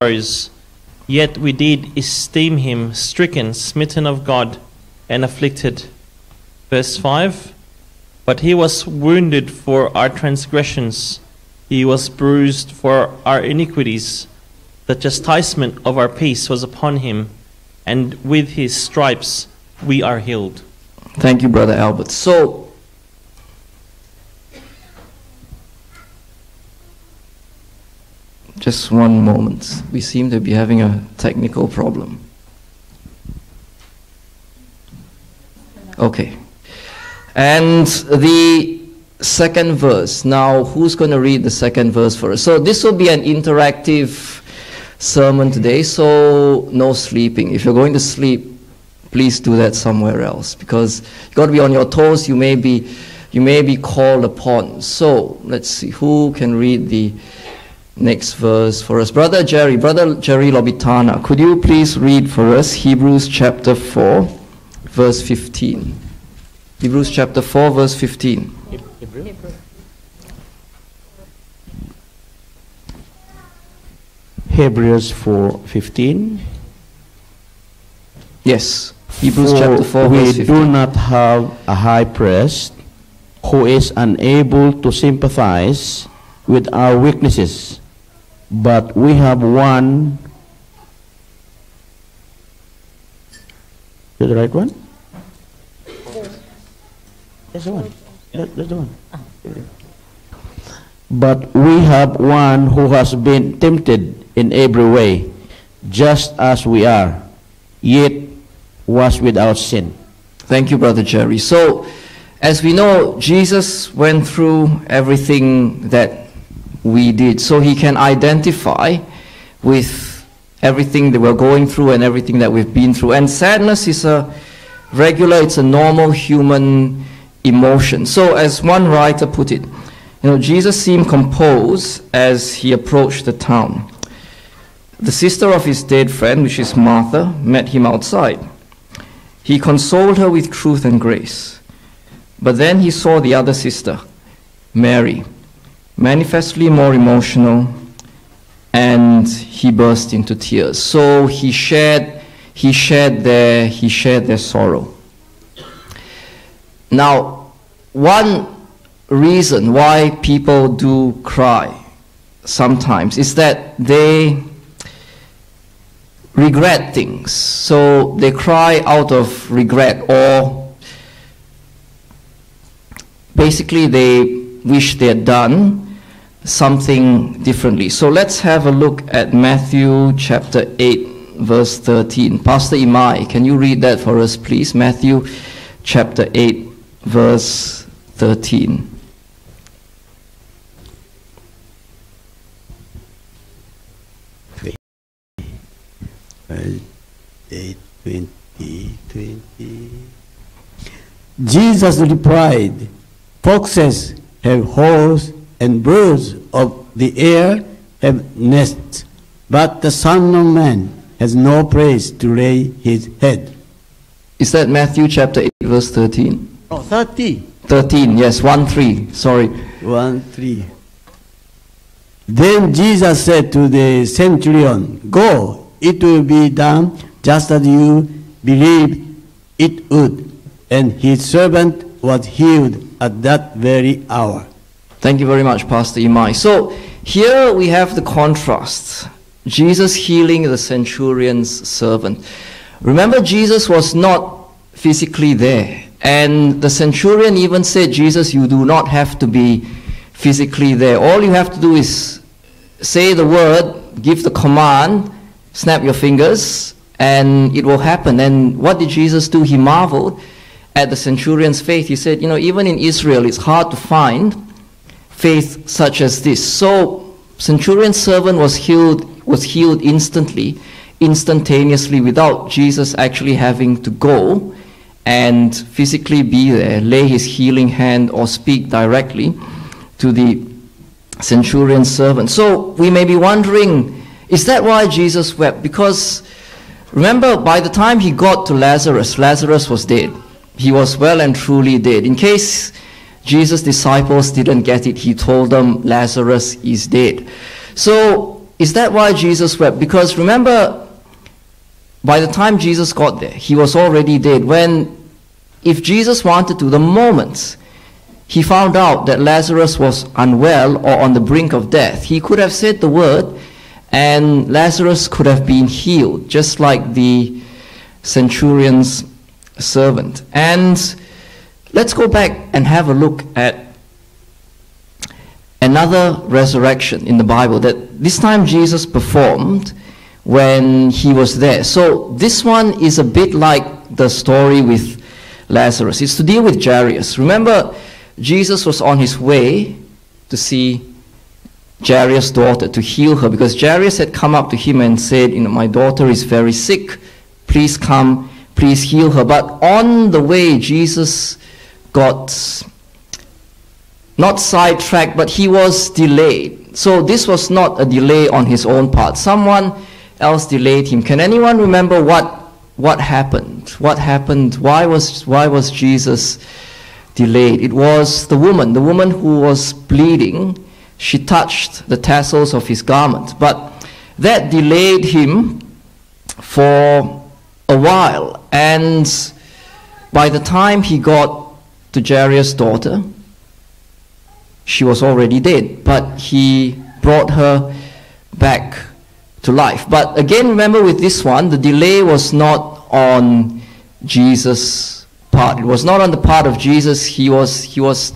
sorrows, yet we did esteem him stricken, smitten of God, and afflicted. Verse 5, but he was wounded for our transgressions, he was bruised for our iniquities. The chastisement of our peace was upon him, and with his stripes we are healed. Thank you, Brother Albert. So, just one moment. We seem to be having a technical problem. Okay. And the second verse. Now, who's going to read the second verse for us? So, this will be an interactive sermon today, so no sleeping. If you're going to sleep, please do that somewhere else, because you've got to be on your toes. You may be called upon. So, let's see. Who can read the next verse for us? Brother Jerry Lobitana, could you please read for us Hebrews chapter 4, verse 15. Hebrews chapter 4, verse 15. Hebrews 4:15. Yes. Hebrews chapter 4, verse 15. We do not have a high priest who is unable to sympathize with our weaknesses, but we have one. Is that the right one? That's the one. That's the one. But we have one who has been tempted in every way, just as we are, yet was without sin. Thank you, Brother Jerry. So, as we know, Jesus went through everything that we did, so he can identify with everything that we're going through and everything that we've been through. And sadness is it's a normal human emotion. So, as one writer put it, Jesus seemed composed as he approached the town. The sister of his dead friend, which is Martha, met him outside. He consoled her with truth and grace. But then he saw the other sister, Mary, manifestly more emotional, and he burst into tears. So he shared their sorrow. Now, one reason why people do cry sometimes is that they regret things. So they cry out of regret, or basically they wish they had done something differently. So let's have a look at Matthew chapter 8, verse 13. Pastor Imai, can you read that for us, please? Matthew chapter 8, verse 13. Jesus replied, foxes have holes and birds of the air have nests, but the Son of Man has no place to lay his head. Is that Matthew chapter 8, verse 13? Oh, 30. 13, yes, 1-3, sorry. 1-3. Then Jesus said to the centurion, go, it will be done just as you believed it would. And his servant was healed at that very hour. Thank you very much, Pastor Imai. So here we have the contrast. Jesus healing the centurion's servant. Remember, Jesus was not physically there. And the centurion even said, Jesus, you do not have to be physically there. All you have to do is say the word, give the command, snap your fingers, and it will happen. And what did Jesus do? He marveled at the centurion's faith. He said, even in Israel, it's hard to find faith such as this. So, centurion's servant was healed instantaneously, without Jesus actually having to go and physically be there, lay his healing hand, or speak directly to the centurion's servant. So, we may be wondering, is that why Jesus wept? Because, remember, by the time he got to Lazarus, Lazarus was dead. He was well and truly dead. In case Jesus' disciples didn't get it, he told them Lazarus is dead. So is that why Jesus wept? Because remember, by the time Jesus got there, he was already dead. If Jesus wanted to, the moment he found out that Lazarus was unwell or on the brink of death, he could have said the word and Lazarus could have been healed, just like the centurion's servant. And let's go back and have a look at another resurrection in the Bible that this time Jesus performed when he was there. So this one is a bit like the story with Lazarus. It's to deal with Jairus. Remember, Jesus was on his way to see Jairus' daughter, to heal her, because Jairus had come up to him and said, my daughter is very sick. Please come, please heal her. But on the way, Jesus got not sidetracked, but he was delayed. So this was not a delay on his own part. Someone else delayed him. Can anyone remember what happened? What happened? Why was Jesus delayed? It was the woman who was bleeding. She touched the tassels of his garment, but that delayed him for a while. And by the time he got to Jairus' daughter, she was already dead, but he brought her back to life. But again, remember with this one, the delay was not on Jesus' part. It was not on the part of Jesus. He was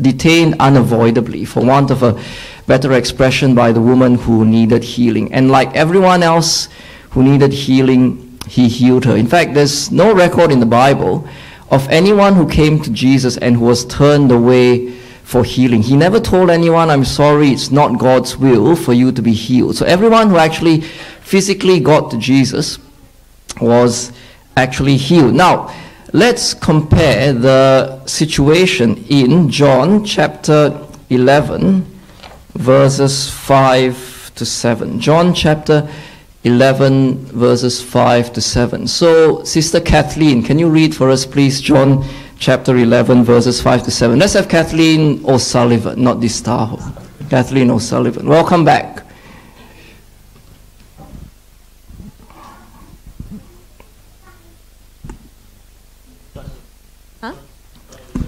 detained unavoidably, for want of a better expression, by the woman who needed healing. And like everyone else who needed healing, he healed her. In fact, there's no record in the Bible of anyone who came to Jesus and who was turned away for healing. He never told anyone, I'm sorry, it's not God's will for you to be healed. So everyone who actually physically got to Jesus was actually healed. Now, let's compare the situation in John chapter 11, verses 5 to 7. John chapter 11, verses 5 to 7. So, Sister Kathleen, can you read for us, please, John chapter 11, verses 5 to 7. Let's have Kathleen O'Sullivan, not Distaho. Kathleen O'Sullivan. Welcome back.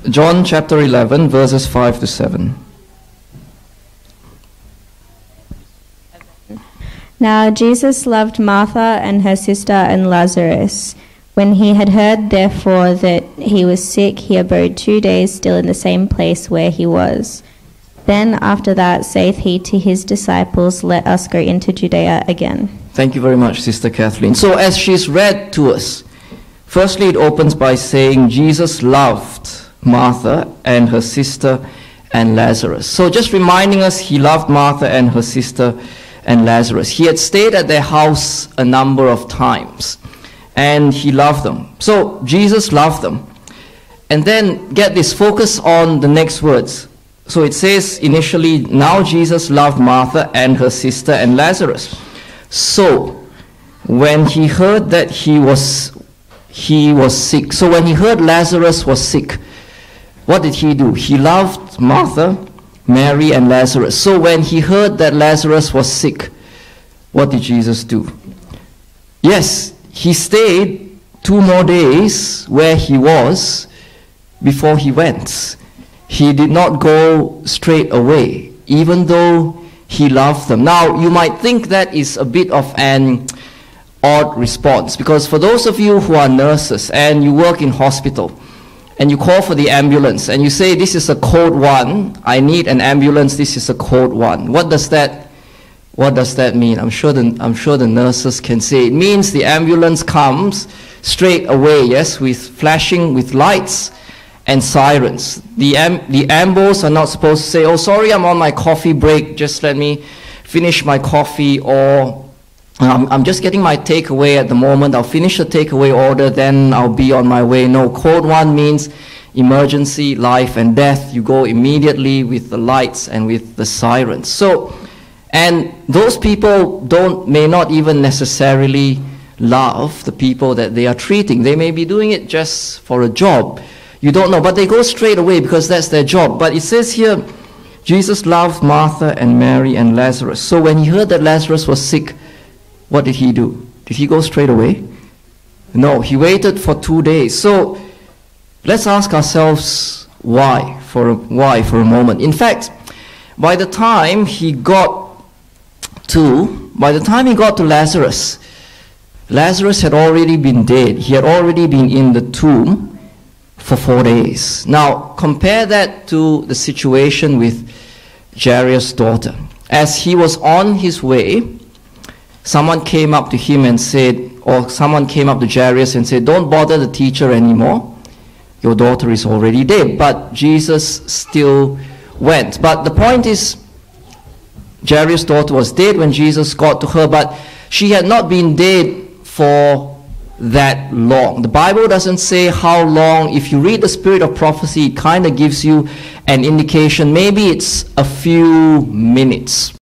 John chapter 11, verses 5 to 7. Now Jesus loved Martha and her sister and Lazarus. When he had heard, therefore, that he was sick, he abode 2 days still in the same place where he was. Then after that saith he to his disciples, Let us go into Judea again. Thank you very much, Sister Kathleen. So as she's read to us, firstly it opens by saying Jesus loved Martha and her sister and Lazarus. So just reminding us, he loved Martha and her sister and Lazarus. He had stayed at their house a number of times, and he loved them. So Jesus loved them. And then get this, focus on the next words. So it says initially, now Jesus loved Martha and her sister and Lazarus. So when he heard that he was sick, so when he heard Lazarus was sick, what did he do? He loved Martha, Mary, and Lazarus. So when he heard that Lazarus was sick, what did Jesus do? Yes, he stayed 2 more days where he was before he went. He did not go straight away, even though he loved them. Now, you might think that is a bit of an odd response, because for those of you who are nurses and you work in hospital, and you call for the ambulance, and you say, this is a code 1, I need an ambulance, this is a code 1. What does that mean? I'm sure the nurses can say. It means the ambulance comes straight away, yes, with flashing, with lights and sirens. The ambos are not supposed to say, oh, sorry, I'm on my coffee break, just let me finish my coffee, or I'm just getting my takeaway at the moment, I'll finish the takeaway order, then I'll be on my way. No, code 1 means emergency, life and death. You go immediately with the lights and with the sirens. So, and those people may not even necessarily love the people that they are treating. They may be doing it just for a job. You don't know, but they go straight away because that's their job. But it says here, Jesus loved Martha and Mary and Lazarus. So when he heard that Lazarus was sick, what did he do? Did he go straight away? No, he waited for 2 days. So let's ask ourselves why for a moment. In fact, by the time he got to Lazarus, Lazarus had already been dead. He had already been in the tomb for 4 days. Now, compare that to the situation with Jairus' daughter. As he was on his way, someone came up to him and said, or someone came up to Jairus and said, "Don't bother the teacher anymore. Your daughter is already dead." But Jesus still went. But the point is, Jairus' daughter was dead when Jesus got to her, but she had not been dead for that long. The Bible doesn't say how long. If you read the spirit of prophecy, it kind of gives you an indication. Maybe it's a few minutes.